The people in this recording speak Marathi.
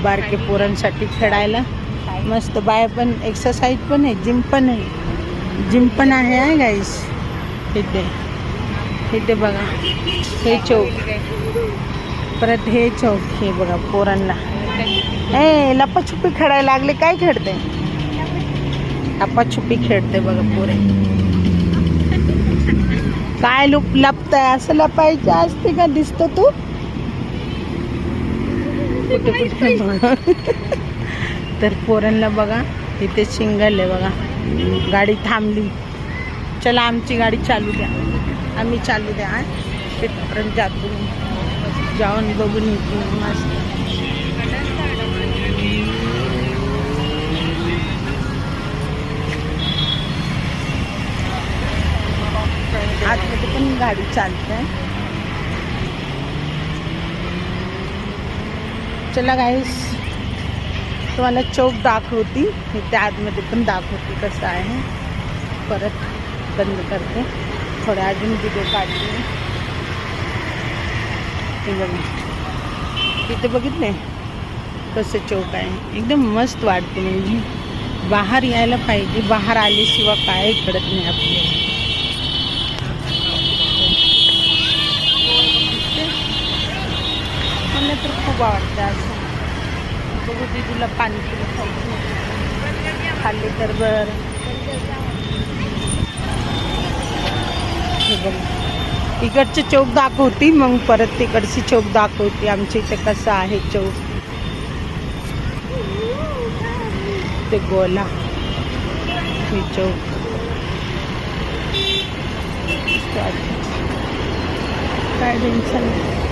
बारके पोरांसाठी खेळायला मस्त. बाय पण एक्सरसाइज पण आहे, जिम पण आहे. जिम पण आहे गाईस इथे. इथे बघा हे चौक, परत हे चौक. हे बघा पोरांना ए लपाछुपी खेळायला लागले. काय खेळते? लपाछुपी खेळते बघा पोरे. काय लपताय? असं लपायचं असते का? दिसतो तू कुठे कुठे? तर पोरांना बघा इथे सिंगल आहे बघा. गाडी थांबली. चला आमची गाडी चालू द्या, आम्ही चालू द्या. तिथपर्यंत जातो, जाऊन बघून येतो मस्त. आतमध्ये पण गाडी चालते. चला गाईस तुम्हाला चौक दाखवती, इथे आतमध्ये पण दाखवते कसं आहे. परत बंद करते, थोडे अजून व्हिडिओ काढते. हे बघा इथे बघितले कसं चौक आहे, एकदम मस्त वाटते. म्हणजे बाहेर यायला पाहिजे, बाहेर आल्याशिवाय काय कळत नाही आपल्याला. मला तर खूप आवडतं असं. बघू दीदीला पाणी खाल्ले तर बरं. हे बघा इकडचे चौक दाखवती, मग परत तिकडची चौक दाखवते. आमच्या इथे कसं आहे चौक. ते गोला हे चौक काय टेन्शन.